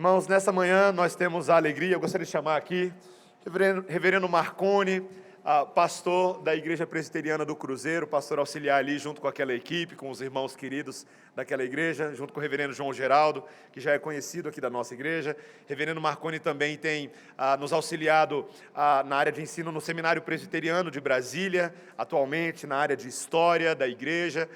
Irmãos, nessa manhã nós temos a alegria, eu gostaria de chamar aqui Reverendo Marconi, pastor da Igreja Presbiteriana do Cruzeiro, pastor auxiliar ali junto com aquela equipe, com os irmãos queridos daquela igreja, junto com o reverendo João Geraldo, que já é conhecido aqui da nossa igreja. Reverendo Marconi também tem nos auxiliado na área de ensino no Seminário Presbiteriano de Brasília, atualmente na área de História da igreja,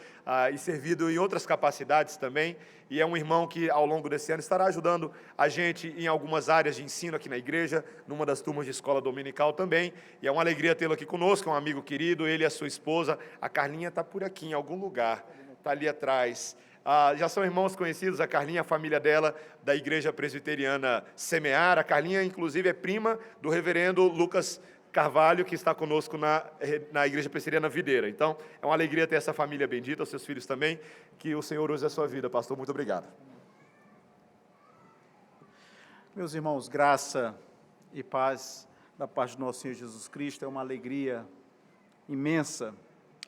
e servido em outras capacidades também, e é um irmão que ao longo desse ano estará ajudando a gente em algumas áreas de ensino aqui na igreja, numa das turmas de escola dominical também, e é uma alegria tê-lo aqui conosco, é um amigo querido, ele e a sua esposa, a Carlinha está por aqui em algum lugar, está ali atrás. Já são irmãos conhecidos, a Carlinha, a família dela, da Igreja Presbiteriana Semear. A Carlinha, inclusive, é prima do reverendo Lucas Carvalho, que está conosco na Igreja Presbiteriana Videira. Então, é uma alegria ter essa família bendita, os seus filhos também, que o Senhor use a sua vida, pastor. Muito obrigado. Meus irmãos, graça e paz da parte do nosso Senhor Jesus Cristo, é uma alegria imensa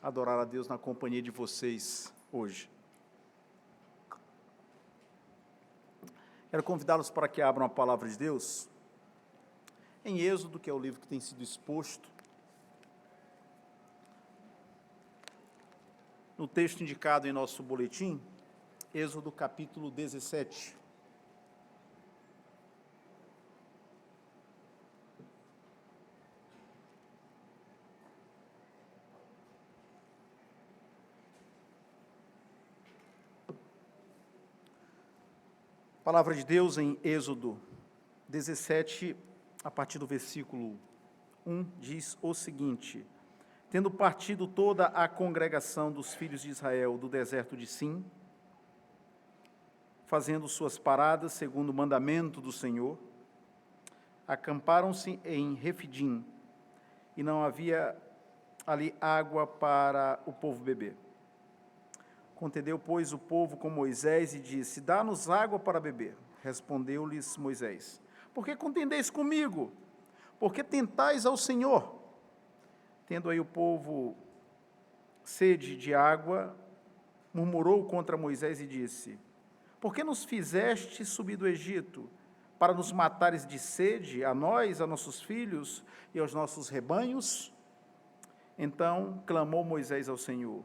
adorar a Deus na companhia de vocês hoje. Quero convidá-los para que abram a palavra de Deus em Êxodo, que é o livro que tem sido exposto. No texto indicado em nosso boletim, Êxodo capítulo 17. A palavra de Deus em Êxodo 17, a partir do versículo 1, diz o seguinte: Tendo partido toda a congregação dos filhos de Israel do deserto de Sim, fazendo suas paradas segundo o mandamento do Senhor, acamparam-se em Refidim, e não havia ali água para o povo beber. Contendeu, pois, o povo com Moisés e disse: Dá-nos água para beber. Respondeu-lhes Moisés: Por que contendeis comigo? Por que tentais ao Senhor? Tendo aí o povo sede de água, murmurou contra Moisés e disse: Por que nos fizeste subir do Egito? Para nos matares de sede, a nós, a nossos filhos e aos nossos rebanhos? Então clamou Moisés ao Senhor: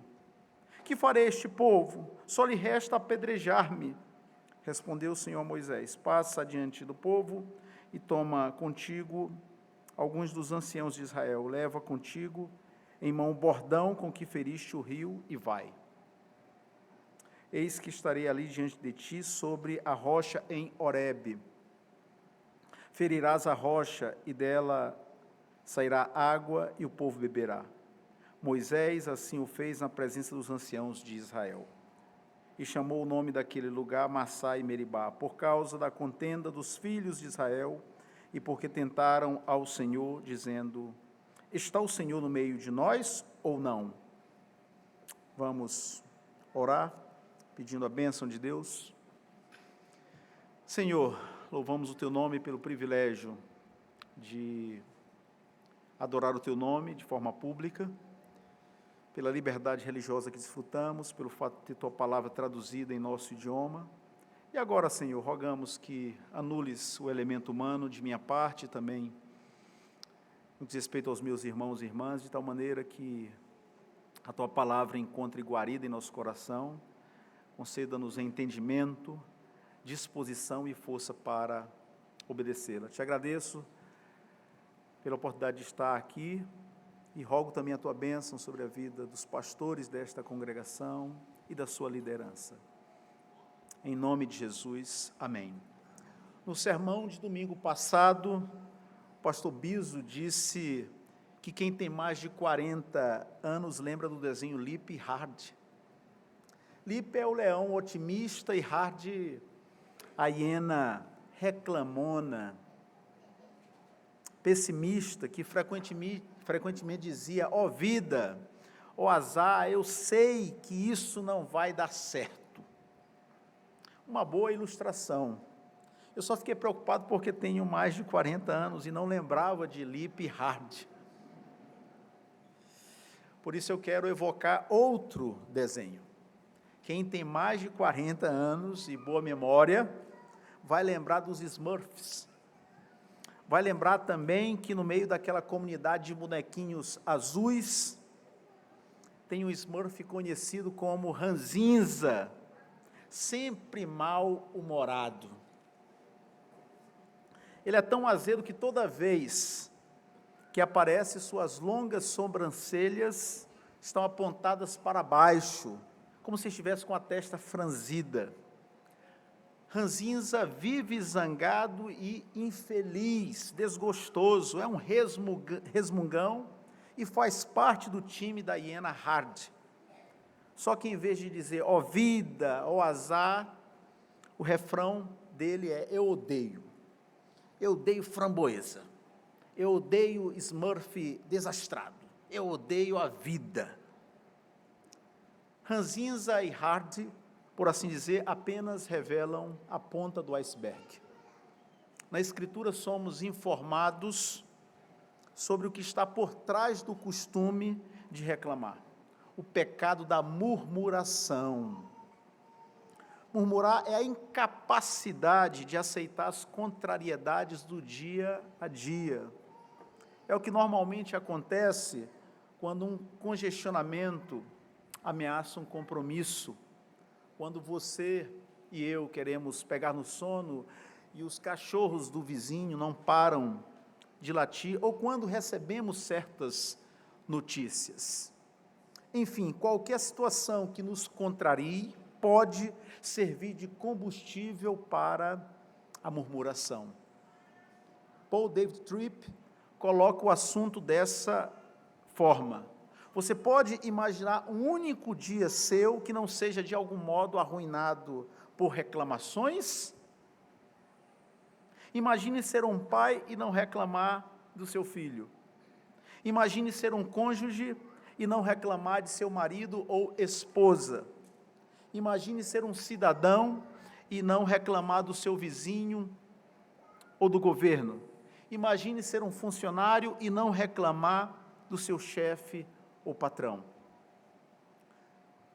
Que farei este povo? Só lhe resta apedrejar-me. Respondeu o Senhor a Moisés: Passa adiante do povo e toma contigo alguns dos anciãos de Israel. Leva contigo em mão o bordão com que feriste o rio e vai. Eis que estarei ali diante de ti sobre a rocha em Horebe. Ferirás a rocha e dela sairá água e o povo beberá. Moisés assim o fez na presença dos anciãos de Israel. E chamou o nome daquele lugar Massá e Meribá, por causa da contenda dos filhos de Israel, e porque tentaram ao Senhor, dizendo: Está o Senhor no meio de nós ou não? Vamos orar, pedindo a bênção de Deus. Senhor, louvamos o Teu nome pelo privilégio de adorar o Teu nome de forma pública, pela liberdade religiosa que desfrutamos, pelo fato de ter Tua palavra traduzida em nosso idioma. E agora, Senhor, rogamos que anules o elemento humano de minha parte também, no que diz respeito aos meus irmãos e irmãs, de tal maneira que a Tua palavra encontre guarida em nosso coração, conceda-nos entendimento, disposição e força para obedecê-la. Te agradeço pela oportunidade de estar aqui, e rogo também a Tua bênção sobre a vida dos pastores desta congregação e da sua liderança. Em nome de Jesus, amém. No sermão de domingo passado, o pastor Biso disse que quem tem mais de 40 anos lembra do desenho Lip e Hard. Lip é o leão otimista e Hard a hiena reclamona, pessimista, que frequentemente dizia: ó vida, ó azar, eu sei que isso não vai dar certo. Uma boa ilustração. Eu só fiquei preocupado porque tenho mais de 40 anos e não lembrava de Lip e Hard. Por isso eu quero evocar outro desenho. Quem tem mais de 40 anos e boa memória, vai lembrar dos Smurfs. Vai lembrar também que no meio daquela comunidade de bonequinhos azuis, tem um Smurf conhecido como Ranzinza, sempre mal-humorado. Ele é tão azedo que toda vez que aparece, suas longas sobrancelhas estão apontadas para baixo, como se estivesse com a testa franzida. Ranzinza vive zangado e infeliz, desgostoso, é um resmungão e faz parte do time da hiena Hard. Só que em vez de dizer, ó vida, ó azar, o refrão dele é, eu odeio framboesa, eu odeio Smurf desastrado, eu odeio a vida. Ranzinza e Hard, por assim dizer, apenas revelam a ponta do iceberg. Na Escritura somos informados sobre o que está por trás do costume de reclamar. O pecado da murmuração. Murmurar é a incapacidade de aceitar as contrariedades do dia a dia. É o que normalmente acontece quando um congestionamento ameaça um compromisso. Quando você e eu queremos pegar no sono e os cachorros do vizinho não param de latir, ou quando recebemos certas notícias. Enfim, qualquer situação que nos contrarie pode servir de combustível para a murmuração. Paul David Tripp coloca o assunto dessa forma. Você pode imaginar um único dia seu que não seja de algum modo arruinado por reclamações? Imagine ser um pai e não reclamar do seu filho. Imagine ser um cônjuge e não reclamar de seu marido ou esposa. Imagine ser um cidadão e não reclamar do seu vizinho ou do governo. Imagine ser um funcionário e não reclamar do seu chefe ou patrão.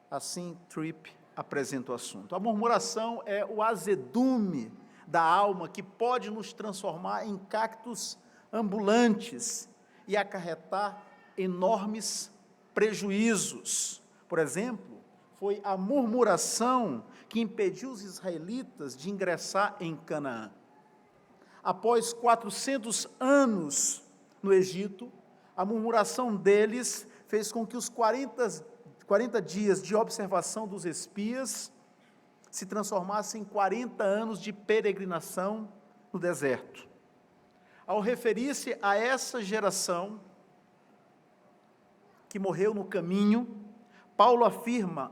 Assim, Tripp apresenta o assunto. A murmuração é o azedume da alma que pode nos transformar em cactos ambulantes e acarretar enormes prejuízos. Por exemplo, foi a murmuração que impediu os israelitas de ingressar em Canaã. Após 400 anos no Egito, a murmuração deles fez com que os 40 dias de observação dos espias se transformassem em 40 anos de peregrinação no deserto. Ao referir-se a essa geração que morreu no caminho, Paulo afirma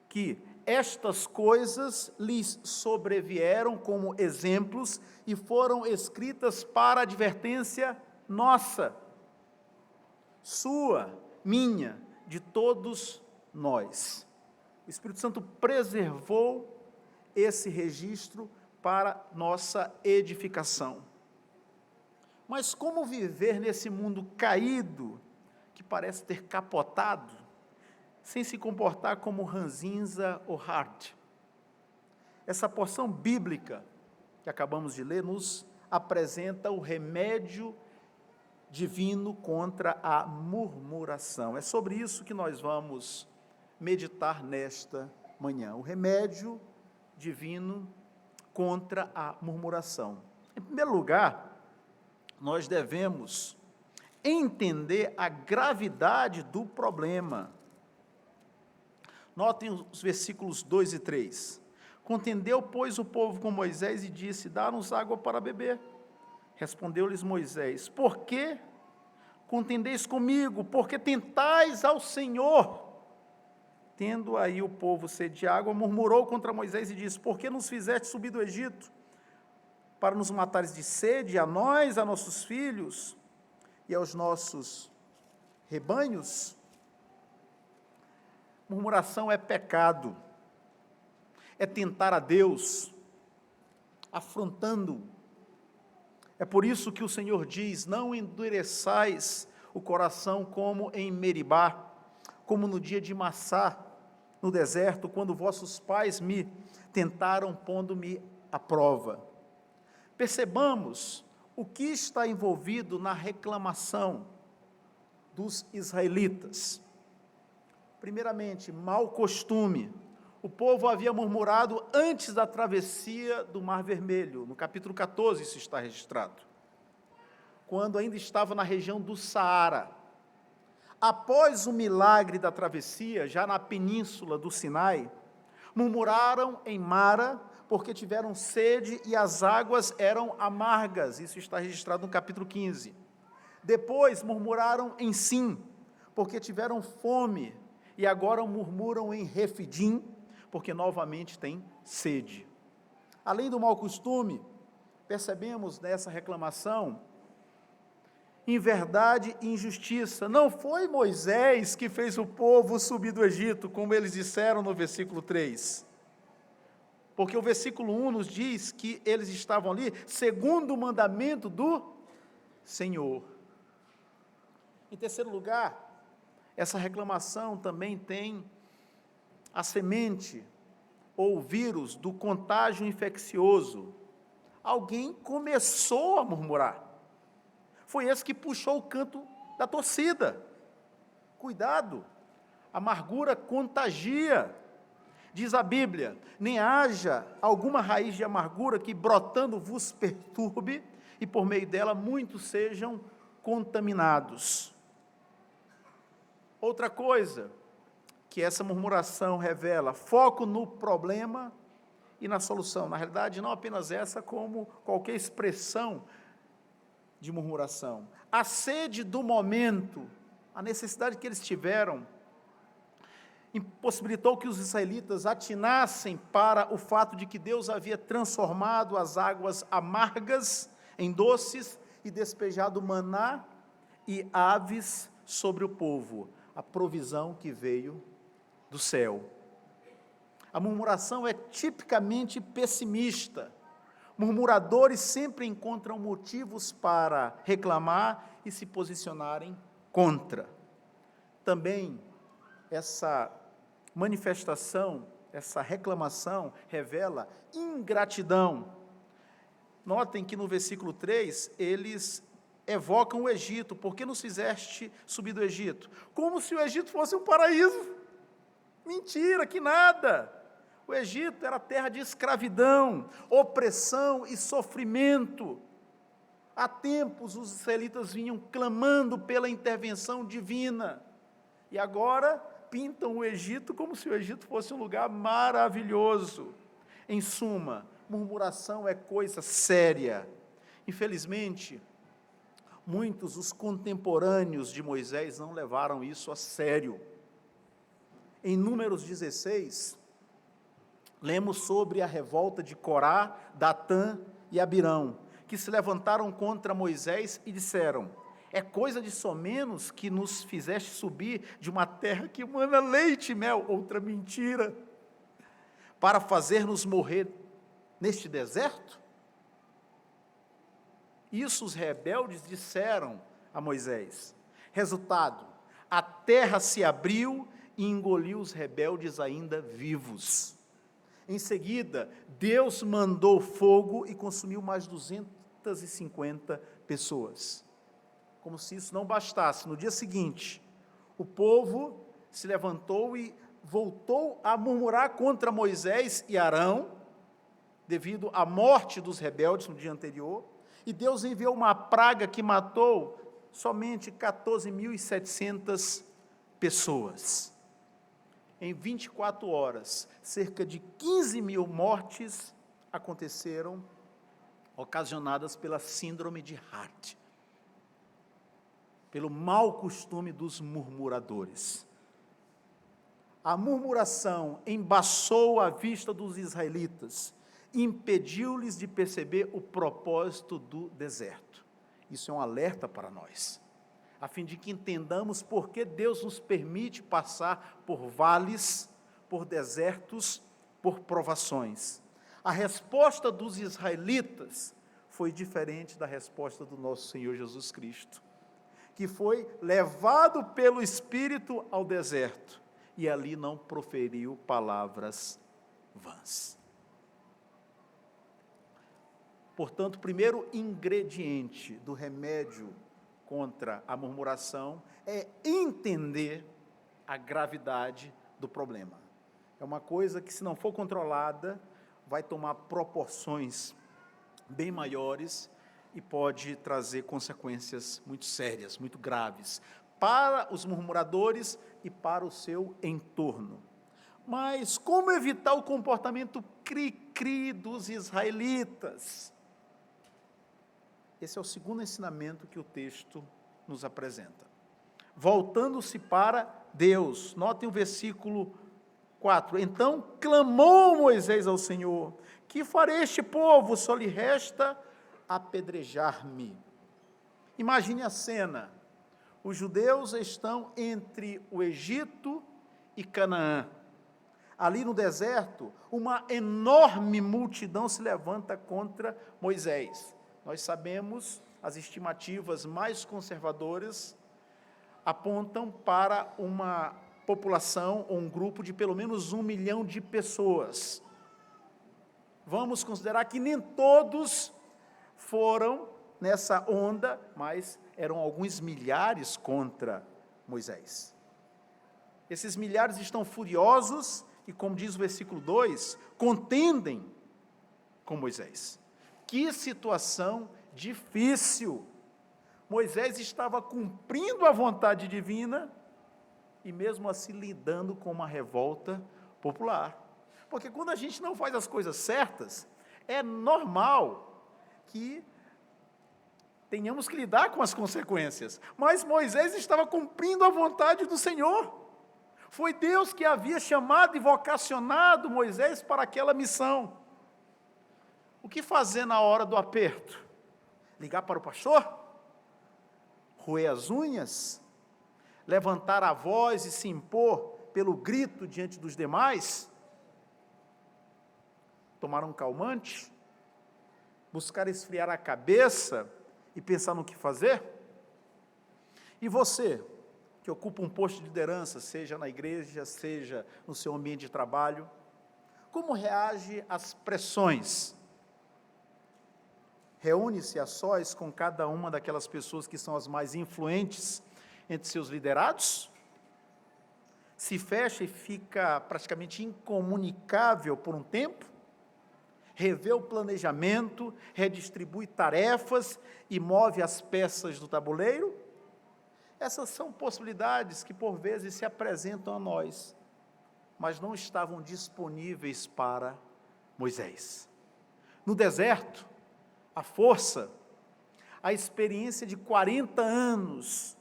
que estas coisas lhes sobrevieram como exemplos e foram escritas para advertência nossa, sua, minha, de todos nós. O Espírito Santo preservou esse registro para nossa edificação. Mas como viver nesse mundo caído, que parece ter capotado, sem se comportar como Ranzinza ou Hard? Essa porção bíblica que acabamos de ler nos apresenta o remédio divino contra a murmuração. É sobre isso que nós vamos meditar nesta manhã. O remédio divino contra a murmuração. Em primeiro lugar, nós devemos entender a gravidade do problema. Notem os versículos 2 e 3. Contendeu, pois, o povo com Moisés e disse, dá-nos água para beber. Respondeu-lhes Moisés, por que contendeis comigo? Porque tentais ao Senhor. Tendo aí o povo sede de água, murmurou contra Moisés e disse, por que nos fizeste subir do Egito? Para nos matares de sede, a nós, a nossos filhos e aos nossos rebanhos? Murmuração é pecado, é tentar a Deus, afrontando-o. É por isso que o Senhor diz, não endureçais o coração como em Meribá, como no dia de Massá, no deserto, quando vossos pais me tentaram pondo-me à prova. Percebamos o que está envolvido na reclamação dos israelitas. Primeiramente, mau costume. O povo havia murmurado antes da travessia do Mar Vermelho. No capítulo 14 isso está registrado. Quando ainda estava na região do Saara. Após o milagre da travessia, já na península do Sinai, murmuraram em Mara, porque tiveram sede e as águas eram amargas. Isso está registrado no capítulo 15. Depois murmuraram em Sim, porque tiveram fome, e agora murmuram em Refidim, porque novamente têm sede. Além do mau costume, percebemos nessa reclamação inverdade e injustiça. Não foi Moisés que fez o povo subir do Egito, como eles disseram no versículo 3. Porque o versículo 1 nos diz que eles estavam ali segundo o mandamento do Senhor. Em terceiro lugar, essa reclamação também tem a semente ou o vírus do contágio infeccioso. Alguém começou a murmurar. Foi esse que puxou o canto da torcida. Cuidado, a amargura contagia. Diz a Bíblia, nem haja alguma raiz de amargura que brotando vos perturbe, e por meio dela muitos sejam contaminados. Outra coisa que essa murmuração revela, foco no problema e na solução. Na realidade, não apenas essa, como qualquer expressão de murmuração. A sede do momento, a necessidade que eles tiveram, impossibilitou que os israelitas atinassem para o fato de que Deus havia transformado as águas amargas em doces e despejado maná e aves sobre o povo, a provisão que veio do céu. A murmuração é tipicamente pessimista. Murmuradores sempre encontram motivos para reclamar e se posicionarem contra. Também essa manifestação, essa reclamação revela ingratidão. Notem que no versículo 3, eles evocam o Egito. Por que nos fizeste subir do Egito? Como se o Egito fosse um paraíso. Mentira, que nada. O Egito era terra de escravidão, opressão e sofrimento. Há tempos os israelitas vinham clamando pela intervenção divina. E agora pintam o Egito como se o Egito fosse um lugar maravilhoso. Em suma, murmuração é coisa séria. Infelizmente, muitos dos contemporâneos de Moisés não levaram isso a sério. Em Números 16, lemos sobre a revolta de Corá, Datã e Abirão, que se levantaram contra Moisés e disseram: é coisa de somenos que nos fizeste subir de uma terra que mana leite e mel, outra mentira, para fazer-nos morrer neste deserto? Isso os rebeldes disseram a Moisés. Resultado, a terra se abriu e engoliu os rebeldes ainda vivos. Em seguida, Deus mandou fogo e consumiu mais 250 pessoas. Como se isso não bastasse, no dia seguinte, o povo se levantou e voltou a murmurar contra Moisés e Arão, devido à morte dos rebeldes no dia anterior, e Deus enviou uma praga que matou somente 14.700 pessoas. Em 24 horas, cerca de 15.000 mortes aconteceram, ocasionadas pela síndrome de Hart, pelo mau costume dos murmuradores. A murmuração embaçou a vista dos israelitas, impediu-lhes de perceber o propósito do deserto. Isso é um alerta para nós, a fim de que entendamos por que Deus nos permite passar por vales, por desertos, por provações. A resposta dos israelitas foi diferente da resposta do nosso Senhor Jesus Cristo, que foi levado pelo Espírito ao deserto, e ali não proferiu palavras vãs. Portanto, o primeiro ingrediente do remédio contra a murmuração é entender a gravidade do problema. É uma coisa que, se não for controlada, vai tomar proporções bem maiores e pode trazer consequências muito sérias, muito graves, para os murmuradores e para o seu entorno. Mas como evitar o comportamento cri-cri dos israelitas? Esse é o segundo ensinamento que o texto nos apresenta. Voltando-se para Deus, notem o versículo 4. Então clamou Moisés ao Senhor: que farei este povo? Só lhe resta apedrejar-me. Imagine a cena. Os judeus estão entre o Egito e Canaã. Ali no deserto, uma enorme multidão se levanta contra Moisés. Nós sabemos, as estimativas mais conservadoras apontam para uma população ou um grupo de pelo menos 1 milhão de pessoas. Vamos considerar que nem todos foram nessa onda, mas eram alguns milhares contra Moisés. Esses milhares estão furiosos e, como diz o versículo 2, contendem com Moisés. Que situação difícil! Moisés estava cumprindo a vontade divina e mesmo assim lidando com uma revolta popular. Porque quando a gente não faz as coisas certas, é normal que tenhamos que lidar com as consequências. Mas Moisés estava cumprindo a vontade do Senhor. Foi Deus que havia chamado e vocacionado Moisés para aquela missão. O que fazer na hora do aperto? Ligar para o pastor? Roer as unhas? Levantar a voz e se impor pelo grito diante dos demais? Tomar um calmante? Buscar esfriar a cabeça e pensar no que fazer? E você, que ocupa um posto de liderança, seja na igreja, seja no seu ambiente de trabalho, como reage às pressões? Reúne-se a sós com cada uma daquelas pessoas que são as mais influentes entre seus liderados? Se fecha e fica praticamente incomunicável por um tempo? Revê o planejamento, redistribui tarefas e move as peças do tabuleiro? Essas são possibilidades que por vezes se apresentam a nós, mas não estavam disponíveis para Moisés. No deserto, a força, a experiência de 40 anos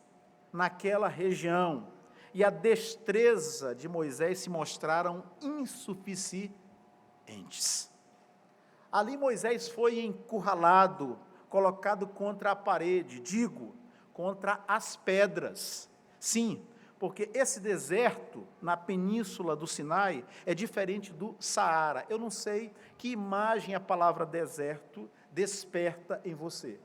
naquela região e a destreza de Moisés se mostraram insuficientes. Ali Moisés foi encurralado, colocado contra a parede, contra as pedras. Sim, porque esse deserto na península do Sinai é diferente do Saara. Eu não sei que imagem a palavra deserto desperta em você.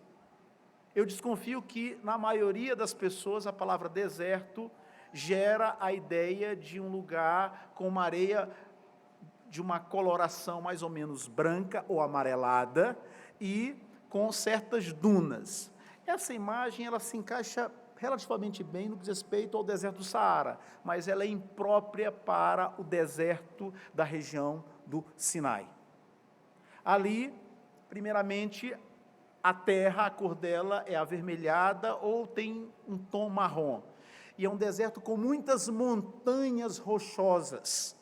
Eu desconfio que, na maioria das pessoas, a palavra deserto gera a ideia de um lugar com uma areia de uma coloração mais ou menos branca ou amarelada e com certas dunas. Essa imagem, ela se encaixa relativamente bem no que diz respeito ao deserto do Saara, mas ela é imprópria para o deserto da região do Sinai. Ali, primeiramente, a terra, a cor dela é avermelhada ou tem um tom marrom. E é um deserto com muitas montanhas rochosas.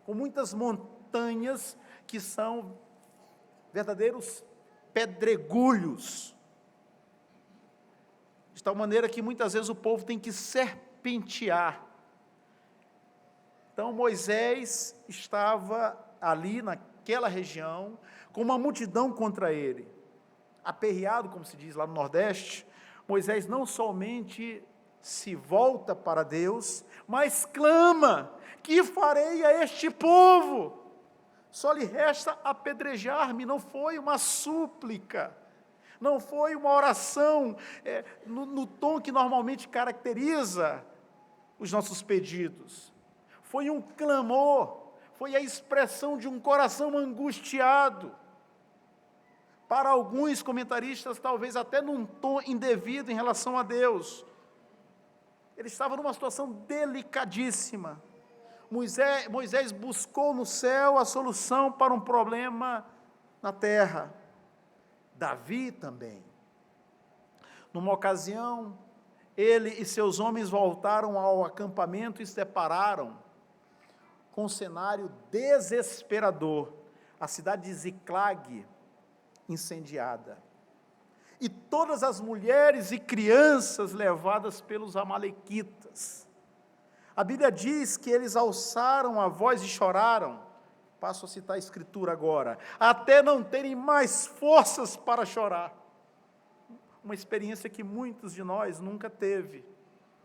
Com muitas montanhas que são verdadeiros pedregulhos. De tal maneira que muitas vezes o povo tem que serpentear. Então Moisés estava ali naquela região, com uma multidão contra ele. Aperreado, como se diz lá no Nordeste, Moisés não somente se volta para Deus, mas clama: que farei a este povo? Só lhe resta apedrejar-me. Não foi uma súplica, não foi uma oração no tom que normalmente caracteriza os nossos pedidos. Foi um clamor, foi a expressão de um coração angustiado. para alguns comentaristas, talvez até num tom indevido em relação a Deus. Ele estava numa situação delicadíssima. Moisés buscou no céu a solução para um problema na terra. Davi também. Numa ocasião, ele e seus homens voltaram ao acampamento e se depararam com um cenário desesperador. A cidade de Ziclag incendiada. E todas as mulheres e crianças levadas pelos amalequitas. A Bíblia diz que eles alçaram a voz e choraram. Passo a citar a Escritura agora. Até não terem mais forças para chorar. Uma experiência que muitos de nós nunca teve.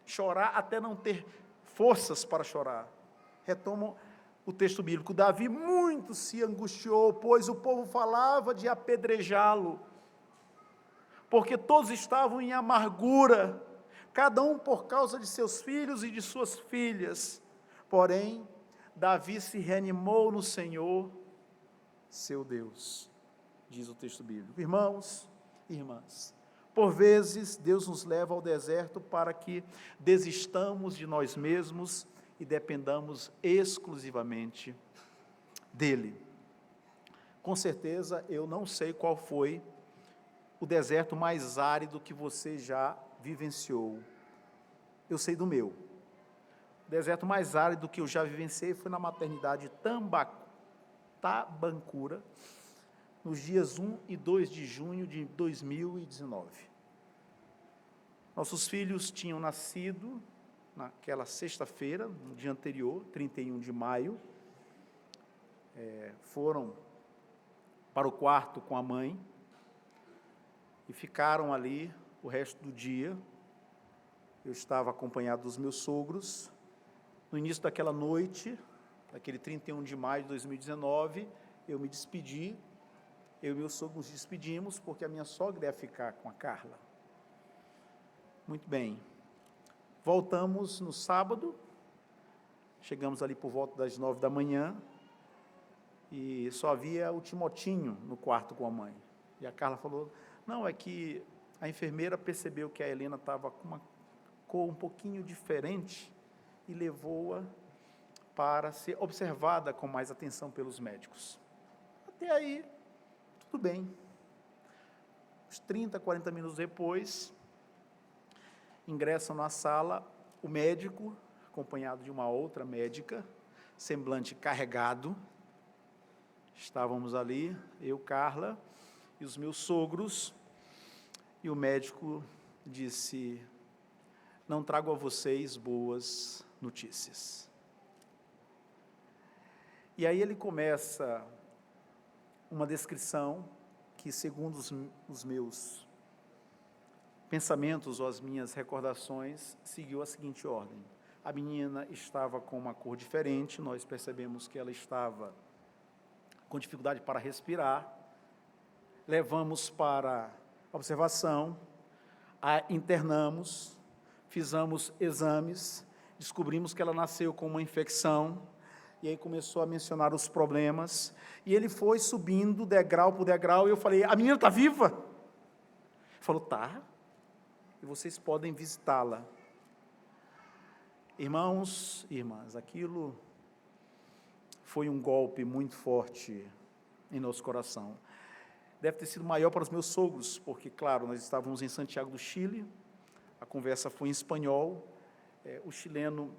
Chorar até não ter forças para chorar. Retomo o texto bíblico. Davi muito se angustiou, pois o povo falava de apedrejá-lo. Porque todos estavam em amargura, cada um por causa de seus filhos e de suas filhas. Porém, Davi se reanimou no Senhor, seu Deus, diz o texto bíblico. Irmãos e irmãs, por vezes Deus nos leva ao deserto para que desistamos de nós mesmos e dependamos exclusivamente dEle. Com certeza, eu não sei qual foi o deserto mais árido que você já vivenciou. Eu sei do meu. O deserto mais árido que eu já vivenciei foi na maternidade Tabancura, nos dias 1 e 2 de junho de 2019. Nossos filhos tinham nascido naquela sexta-feira, no dia anterior, 31 de maio, foram para o quarto com a mãe e ficaram ali o resto do dia. Eu estava acompanhado dos meus sogros. No início daquela noite, daquele 31 de maio de 2019, eu me despedi, eu e meus sogros nos despedimos, porque a minha sogra ia ficar com a Carla. Muito bem. Voltamos no sábado, chegamos ali por volta das 9 da manhã, e só havia o Timotinho no quarto com a mãe. E a Carla falou, não, é que a enfermeira percebeu que a Helena estava com uma cor um pouquinho diferente e levou-a para ser observada com mais atenção pelos médicos. Até aí, tudo bem. Uns 30, 40 minutos depois, ingressam na sala o médico, acompanhado de uma outra médica, semblante carregado. Estávamos ali, eu, Carla, e os meus sogros, e o médico disse, não trago a vocês boas notícias. E aí ele começa uma descrição que, segundo os meus pensamentos ou as minhas recordações, seguiu a seguinte ordem. A menina estava com uma cor diferente, nós percebemos que ela estava com dificuldade para respirar, levamos para observação, a internamos, fizemos exames, descobrimos que ela nasceu com uma infecção, e aí começou a mencionar os problemas, e ele foi subindo degrau por degrau, e eu falei, a menina está viva? Ele falou, tá, e vocês podem visitá-la. Irmãos e irmãs, aquilo foi um golpe muito forte em nosso coração. Deve ter sido maior para os meus sogros, porque, claro, nós estávamos em Santiago do Chile, a conversa foi em espanhol, o chileno,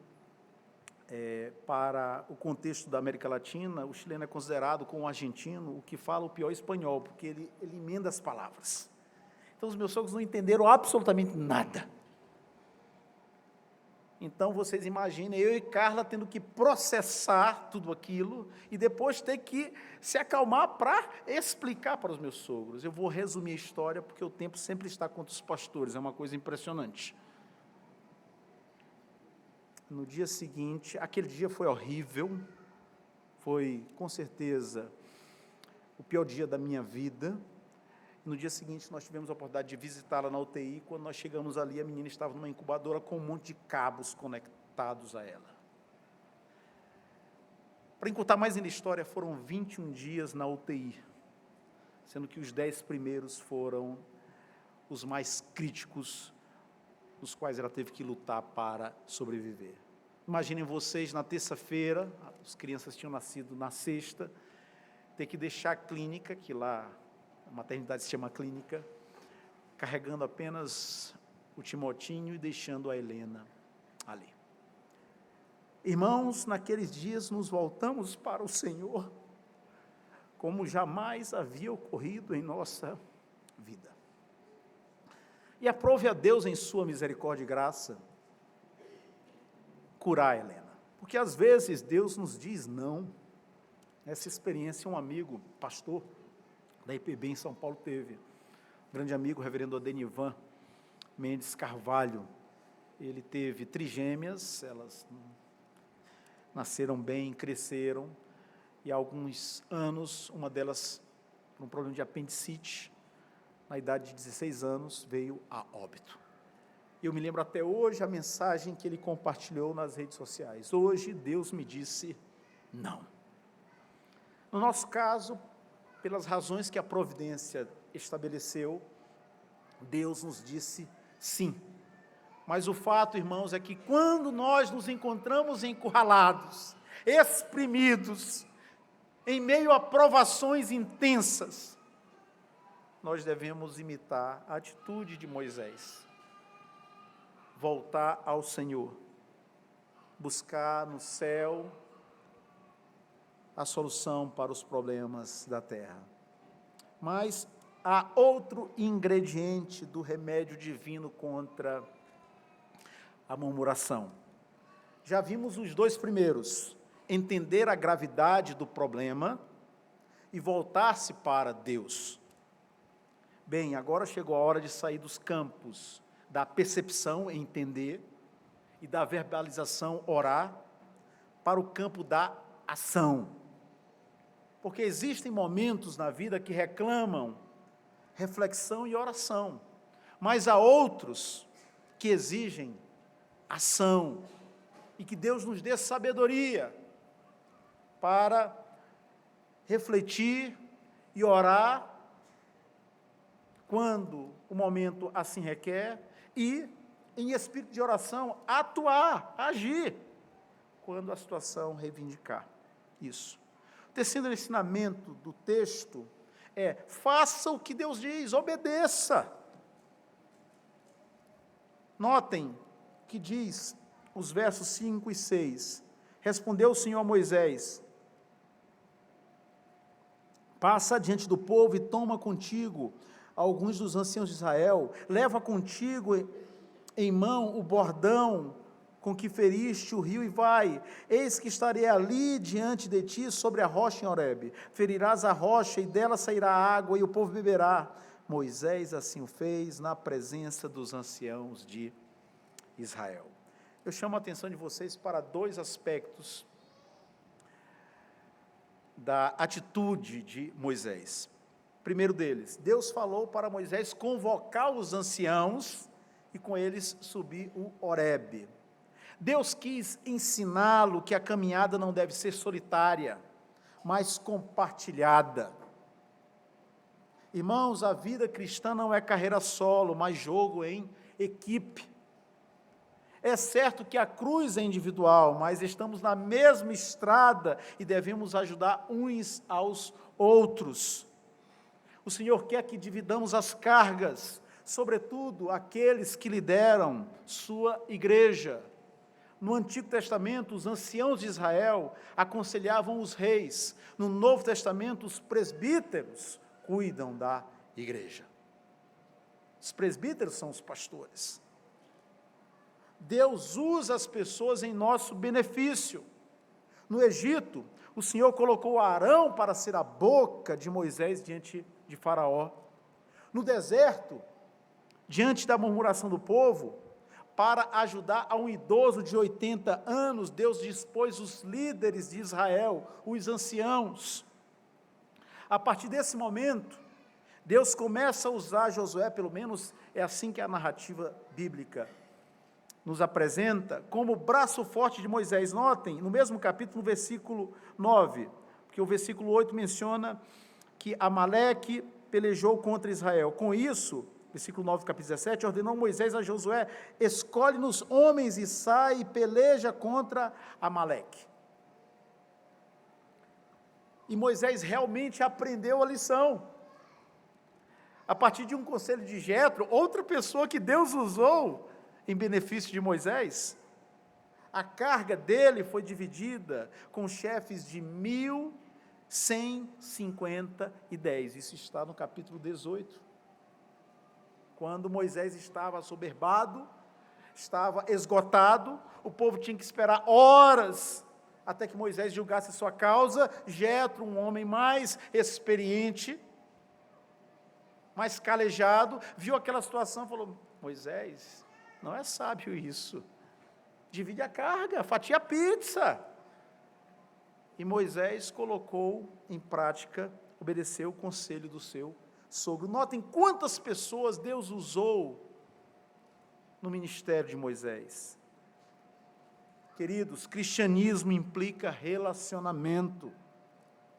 para o contexto da América Latina, o chileno é considerado como o argentino, o que fala o pior espanhol, porque ele emenda as palavras. Então, os meus sogros não entenderam absolutamente nada. Então, vocês imaginem, eu e Carla tendo que processar tudo aquilo e depois ter que se acalmar para explicar para os meus sogros. Eu vou resumir a história, porque o tempo sempre está contra os pastores, é uma coisa impressionante. No dia seguinte, aquele dia foi horrível, foi, com certeza, o pior dia da minha vida. No dia seguinte, nós tivemos a oportunidade de visitá-la na UTI. Quando nós chegamos ali, a menina estava numa incubadora com um monte de cabos conectados a ela. Para encurtar mais ainda a história, foram 21 dias na UTI, sendo que os 10 primeiros foram os mais críticos, nos quais ela teve que lutar para sobreviver. Imaginem vocês, na terça-feira, as crianças tinham nascido na sexta, ter que deixar a clínica, que lá a maternidade se chama clínica, carregando apenas o Timotinho e deixando a Helena ali. Irmãos, naqueles dias nos voltamos para o Senhor, como jamais havia ocorrido em nossa vida. E aprove a Deus, em sua misericórdia e graça, curar a Helena. Porque às vezes Deus nos diz não. Essa experiência um amigo, pastor da IPB em São Paulo teve. Um grande amigo, o reverendo Adenivan Mendes Carvalho. Ele teve trigêmeas, elas nasceram bem, cresceram, e há alguns anos, uma delas, por um problema de apendicite, na idade de 16 anos, veio a óbito. Eu me lembro até hoje a mensagem que ele compartilhou nas redes sociais. Hoje, Deus me disse não. No nosso caso, pelas razões que a providência estabeleceu, Deus nos disse sim. Mas o fato, irmãos, é que quando nós nos encontramos encurralados, exprimidos, em meio a provações intensas, nós devemos imitar a atitude de Moisés. Voltar ao Senhor, buscar no céu a solução para os problemas da terra. Mas há outro ingrediente do remédio divino contra a murmuração. Já vimos os 2 primeiros, entender a gravidade do problema e voltar-se para Deus. Bem, agora chegou a hora de sair dos campos da percepção, entender, e da verbalização, orar, para o campo da ação. Porque existem momentos na vida que reclamam reflexão e oração, mas há outros que exigem ação, e que Deus nos dê sabedoria para refletir e orar quando o momento assim requer, e, em espírito de oração, atuar, agir, quando a situação reivindicar isso. O terceiro ensinamento do texto é: faça o que Deus diz, obedeça. Notem que diz os versos 5 e 6, respondeu o Senhor a Moisés: passa diante do povo e toma contigo alguns dos anciãos de Israel, leva contigo em mão o bordão com que feriste o rio e vai, eis que estarei ali diante de ti sobre a rocha em Horebe, ferirás a rocha e dela sairá água e o povo beberá. Moisés assim o fez na presença dos anciãos de Israel. Eu chamo a atenção de vocês para 2 aspectos da atitude de Moisés. Primeiro deles, Deus falou para Moisés convocar os anciãos e com eles subir o Horebe. Deus quis ensiná-lo que a caminhada não deve ser solitária, mas compartilhada. Irmãos, a vida cristã não é carreira solo, mas jogo em equipe. É certo que a cruz é individual, mas estamos na mesma estrada e devemos ajudar uns aos outros. O Senhor quer que dividamos as cargas, sobretudo aqueles que lideram sua igreja. No Antigo Testamento, os anciãos de Israel aconselhavam os reis. No Novo Testamento, os presbíteros cuidam da igreja. Os presbíteros são os pastores. Deus usa as pessoas em nosso benefício. No Egito, o Senhor colocou Arão para ser a boca de Moisés diante de Faraó. No deserto, diante da murmuração do povo, para ajudar a um idoso de 80 anos, Deus dispôs os líderes de Israel, os anciãos. A partir desse momento, Deus começa a usar Josué, pelo menos é assim que a narrativa bíblica nos apresenta, como o braço forte de Moisés. Notem, no mesmo capítulo, no versículo 9, porque o versículo 8 menciona que Amaleque pelejou contra Israel. Com isso, versículo 9 do capítulo 17, ordenou Moisés a Josué: escolhe-nos homens e sai e peleja contra Amaleque. E Moisés realmente aprendeu a lição. A partir de um conselho de Jetro, outra pessoa que Deus usou em benefício de Moisés, a carga dele foi dividida com chefes de 1.150. Isso está no capítulo 18. Quando Moisés estava assoberbado, estava esgotado, o povo tinha que esperar horas até que Moisés julgasse sua causa. Jetro, um homem mais experiente, mais calejado, viu aquela situação e falou: Moisés, não é sábio isso. Divide a carga, fatia a pizza. E Moisés colocou em prática, obedeceu o conselho do seu sogro. Notem quantas pessoas Deus usou no ministério de Moisés. Queridos, cristianismo implica relacionamento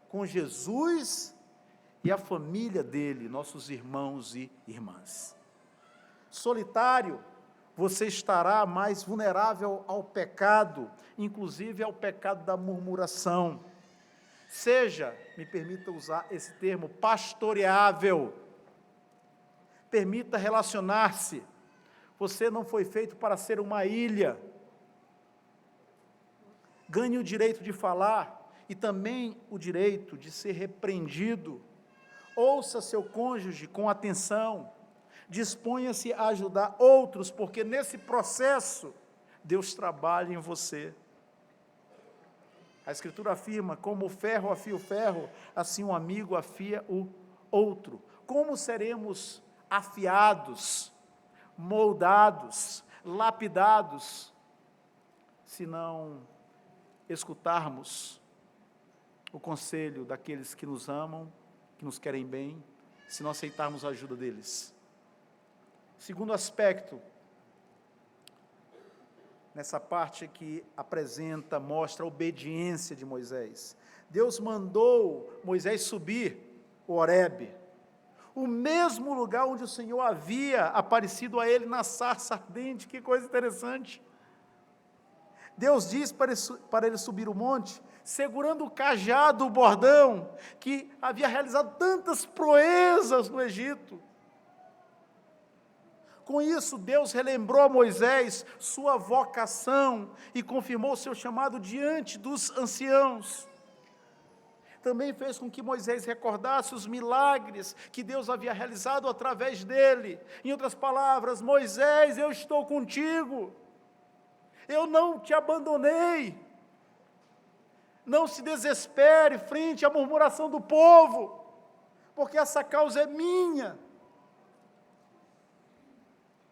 com Jesus e a família dele, nossos irmãos e irmãs. Solitário, você estará mais vulnerável ao pecado, inclusive ao pecado da murmuração. Seja, me permita usar esse termo, pastoreável. Permita relacionar-se. Você não foi feito para ser uma ilha. Ganhe o direito de falar e também o direito de ser repreendido. Ouça seu cônjuge com atenção. Disponha-se a ajudar outros, porque nesse processo, Deus trabalha em você. A Escritura afirma: como o ferro afia o ferro, assim um amigo afia o outro. Como seremos afiados, moldados, lapidados, se não escutarmos o conselho daqueles que nos amam, que nos querem bem, se não aceitarmos a ajuda deles? Segundo aspecto, nessa parte que apresenta, mostra a obediência de Moisés. Deus mandou Moisés subir o Horebe, o mesmo lugar onde o Senhor havia aparecido a ele na sarça ardente. Que coisa interessante. Deus diz para ele subir o monte, segurando o cajado, o bordão, que havia realizado tantas proezas no Egito. Com isso, Deus relembrou a Moisés sua vocação e confirmou seu chamado diante dos anciãos. Também fez com que Moisés recordasse os milagres que Deus havia realizado através dele. Em outras palavras: Moisés, eu estou contigo, eu não te abandonei. Não se desespere frente à murmuração do povo, porque essa causa é minha.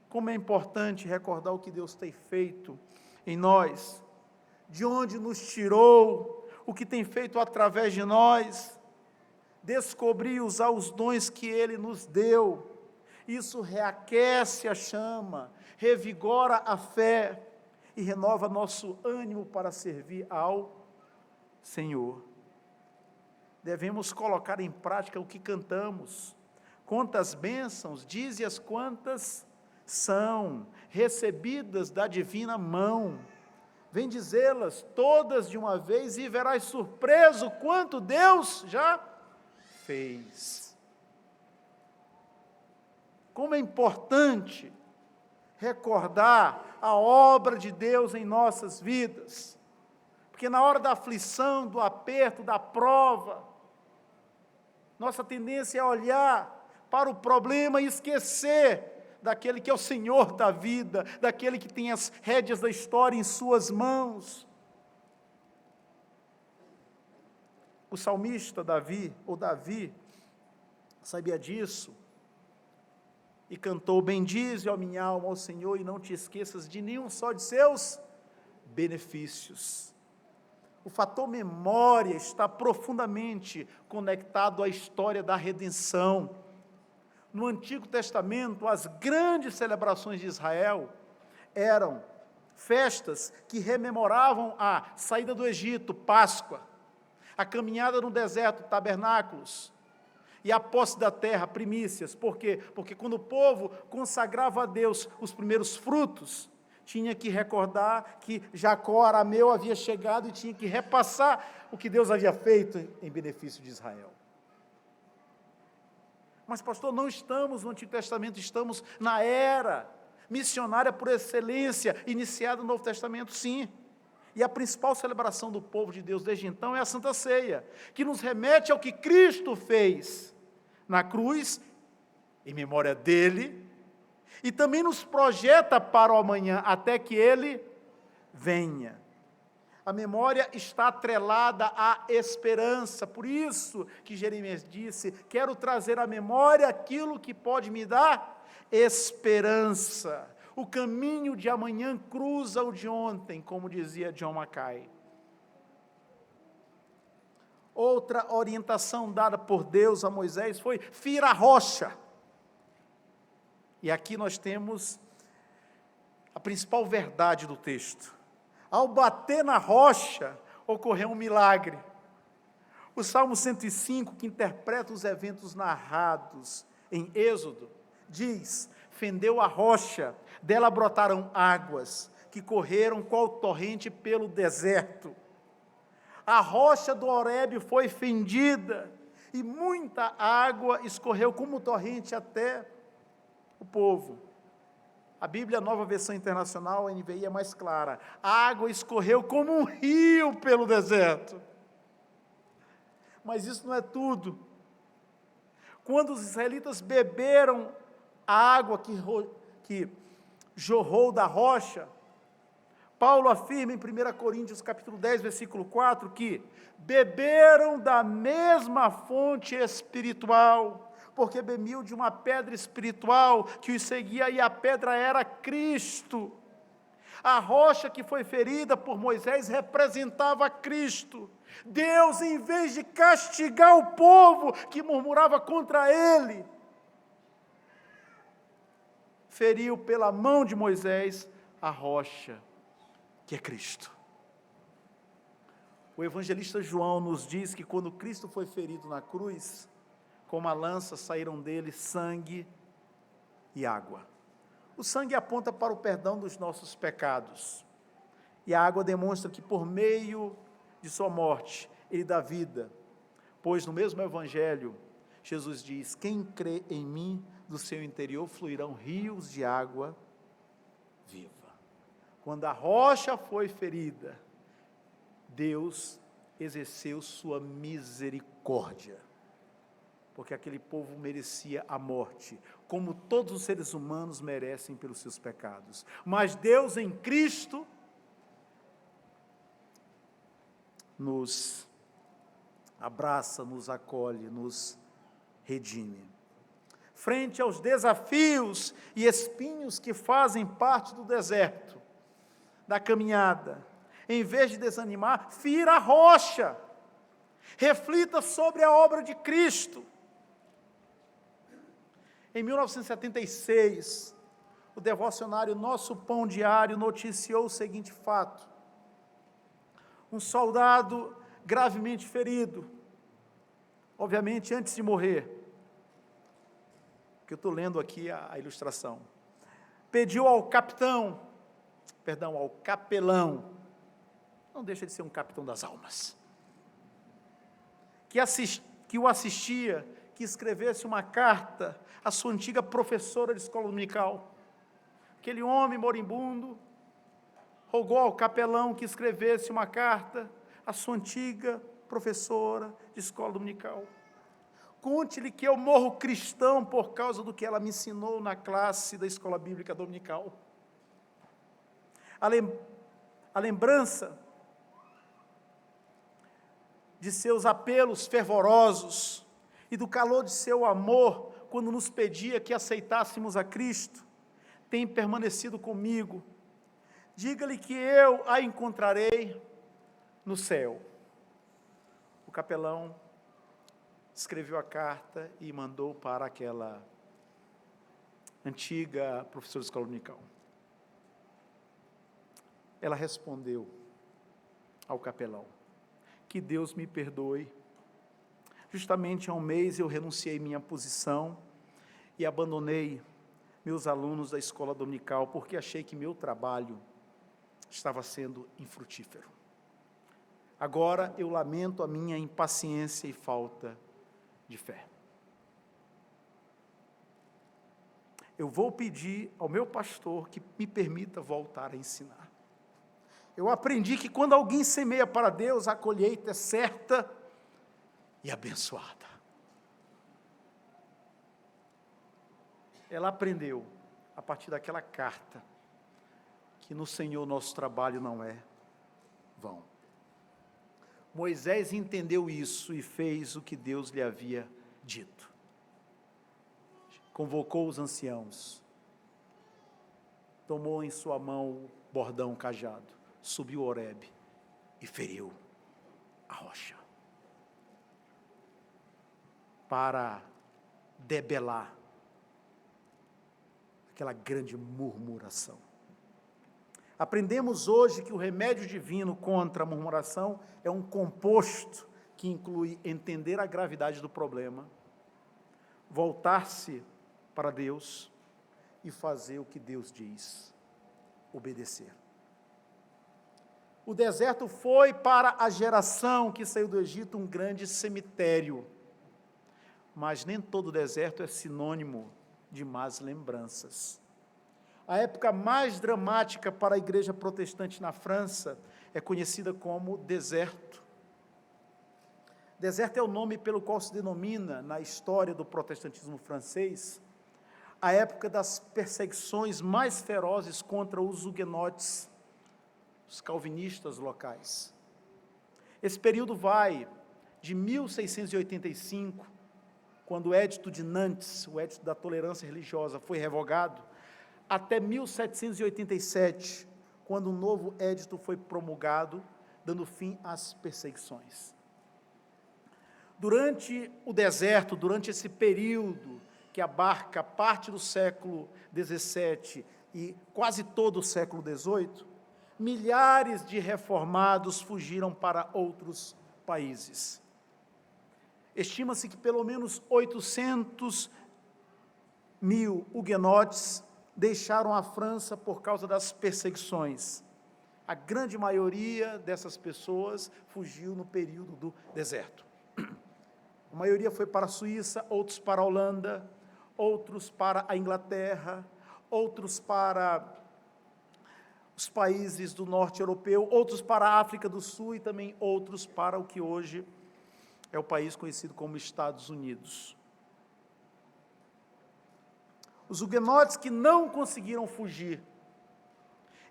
Como é importante recordar o que Deus tem feito em nós, de onde nos tirou, o que tem feito através de nós, descobrir e usar os dons que Ele nos deu. Isso reaquece a chama, revigora a fé e renova nosso ânimo para servir ao Senhor. Devemos colocar em prática o que cantamos. Quantas bênçãos, dize-as quantas são recebidas da divina mão. Vem dizê-las todas de uma vez e verás surpreso quanto Deus já fez. Como é importante recordar a obra de Deus em nossas vidas, porque na hora da aflição, do aperto, da prova, nossa tendência é olhar para o problema e esquecer daquele que é o Senhor da vida, daquele que tem as rédeas da história em suas mãos. O salmista Davi, sabia disso, e cantou: bendize, ó minha alma, ao Senhor, e não te esqueças de nenhum só de seus benefícios. O fator memória está profundamente conectado à história da redenção. No Antigo Testamento, as grandes celebrações de Israel eram festas que rememoravam a saída do Egito, Páscoa, a caminhada no deserto, tabernáculos, e a posse da terra, primícias. Por quê? Porque quando o povo consagrava a Deus os primeiros frutos, tinha que recordar que Jacó, arameu, havia chegado e tinha que repassar o que Deus havia feito em benefício de Israel. Mas, pastor, não estamos no Antigo Testamento, estamos na era missionária por excelência, iniciada no Novo Testamento, sim. E a principal celebração do povo de Deus desde então é a Santa Ceia, que nos remete ao que Cristo fez na cruz, em memória dele, e também nos projeta para o amanhã, até que ele venha. A memória está atrelada à esperança, por isso que Jeremias disse: quero trazer à memória aquilo que pode me dar esperança. O caminho de amanhã cruza o de ontem, como dizia John Mackay. Outra orientação dada por Deus a Moisés foi: fira a rocha. E aqui nós temos a principal verdade do texto. Ao bater na rocha, ocorreu um milagre. O Salmo 105, que interpreta os eventos narrados em Êxodo, diz: fendeu a rocha, dela brotaram águas, que correram qual torrente pelo deserto. A rocha do Horebe foi fendida, e muita água escorreu como torrente até o povo. A Bíblia, Nova Versão Internacional, a NVI, é mais clara. A água escorreu como um rio pelo deserto. Mas isso não é tudo. Quando os israelitas beberam a água que jorrou da rocha, Paulo afirma em 1 Coríntios capítulo 10, versículo 4, que beberam da mesma fonte espiritual, porque bebiam de uma pedra espiritual que os seguia, e a pedra era Cristo. A rocha que foi ferida por Moisés representava Cristo. Deus, em vez de castigar o povo que murmurava contra ele, feriu pela mão de Moisés a rocha, que é Cristo. O evangelista João nos diz que quando Cristo foi ferido na cruz, com uma lança saíram dele sangue e água. O sangue aponta para o perdão dos nossos pecados, e a água demonstra que por meio de sua morte, ele dá vida, pois no mesmo evangelho, Jesus diz: quem crê em mim, do seu interior fluirão rios de água viva. Quando a rocha foi ferida, Deus exerceu sua misericórdia, porque aquele povo merecia a morte, como todos os seres humanos merecem pelos seus pecados. Mas Deus em Cristo nos abraça, nos acolhe, nos redime. Frente aos desafios e espinhos que fazem parte do deserto, da caminhada, em vez de desanimar, fira a rocha, reflita sobre a obra de Cristo. Em 1976, o devocionário Nosso Pão Diário noticiou o seguinte fato: um soldado gravemente ferido, obviamente antes de morrer, que eu estou lendo aqui a ilustração, pediu ao capelão, não deixa de ser um capitão das almas, que o assistia, que escrevesse uma carta à sua antiga professora de escola dominical. Aquele homem moribundo rogou ao capelão que escrevesse uma carta à sua antiga professora de escola dominical. Conte-lhe que eu morro cristão por causa do que ela me ensinou na classe da escola bíblica dominical. A lembrança de seus apelos fervorosos e do calor de seu amor, quando nos pedia que aceitássemos a Cristo, tem permanecido comigo. Diga-lhe que eu a encontrarei no céu. O capelão escreveu a carta e mandou para aquela antiga professora de escola dominical. Ela respondeu ao capelão: que Deus me perdoe, Justamente há um mês eu renunciei minha posição e abandonei meus alunos da escola dominical, porque achei que meu trabalho estava sendo infrutífero. Agora eu lamento a minha impaciência e falta de fé. Eu vou pedir ao meu pastor que me permita voltar a ensinar. Eu aprendi que quando alguém semeia para Deus, a colheita é certa e abençoada. Ela aprendeu, a partir daquela carta, que no Senhor nosso trabalho não é vão. Moisés entendeu isso e fez o que Deus lhe havia dito. Convocou os anciãos, tomou em sua mão o bordão, o cajado, subiu Horebe e feriu a rocha, para debelar aquela grande murmuração. Aprendemos hoje que o remédio divino contra a murmuração é um composto que inclui entender a gravidade do problema, voltar-se para Deus e fazer o que Deus diz, obedecer. O deserto foi para a geração que saiu do Egito um grande cemitério, mas nem todo deserto é sinônimo de más lembranças. A época mais dramática para a igreja protestante na França é conhecida como deserto. Deserto é o nome pelo qual se denomina, na história do protestantismo francês, a época das perseguições mais ferozes contra os huguenotes, os calvinistas locais. Esse período vai de 1685, quando o Edito de Nantes, o Edito da Tolerância Religiosa, foi revogado, até 1787, quando um novo edito foi promulgado, dando fim às perseguições. Durante o deserto, durante esse período que abarca parte do século XVII e quase todo o século XVIII, milhares de reformados fugiram para outros países. Estima-se que pelo menos 800 mil huguenotes deixaram a França por causa das perseguições. A grande maioria dessas pessoas fugiu no período do deserto. A maioria foi para a Suíça, outros para a Holanda, outros para a Inglaterra, outros para os países do norte europeu, outros para a África do Sul e também outros para o que hoje é o país conhecido como Estados Unidos. Os huguenotes que não conseguiram fugir,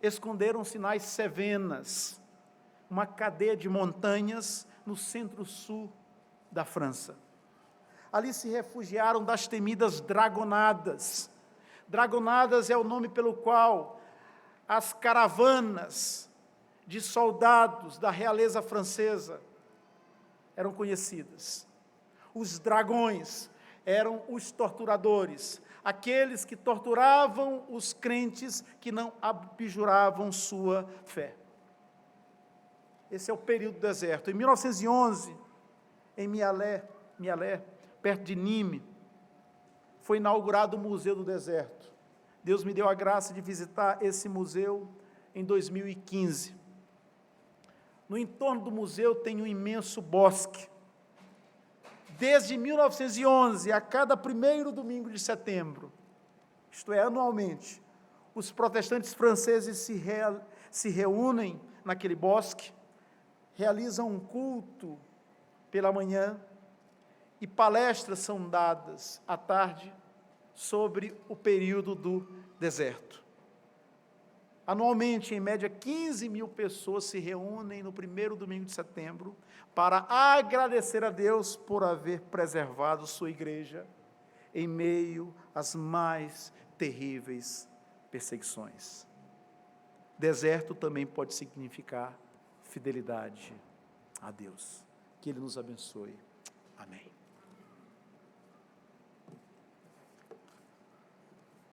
esconderam-se nas Cevenas, uma cadeia de montanhas no centro-sul da França. Ali se refugiaram das temidas dragonadas. Dragonadas é o nome pelo qual as caravanas de soldados da realeza francesa eram conhecidas. Os dragões eram os torturadores, aqueles que torturavam os crentes que não abjuravam sua fé. Esse é o período do deserto. Em 1911, em Mialé, perto de Nîmes, foi inaugurado o Museu do Deserto. Deus me deu a graça de visitar esse museu em 2015. No entorno do museu tem um imenso bosque. Desde 1911, a cada 1º domingo de setembro, isto é, anualmente, os protestantes franceses se reúnem naquele bosque, realizam um culto pela manhã e palestras são dadas à tarde sobre o período do deserto. Anualmente, em média, 15 mil pessoas se reúnem no 1º domingo de setembro para agradecer a Deus por haver preservado sua igreja em meio às mais terríveis perseguições. Deserto também pode significar fidelidade a Deus. Que Ele nos abençoe. Amém.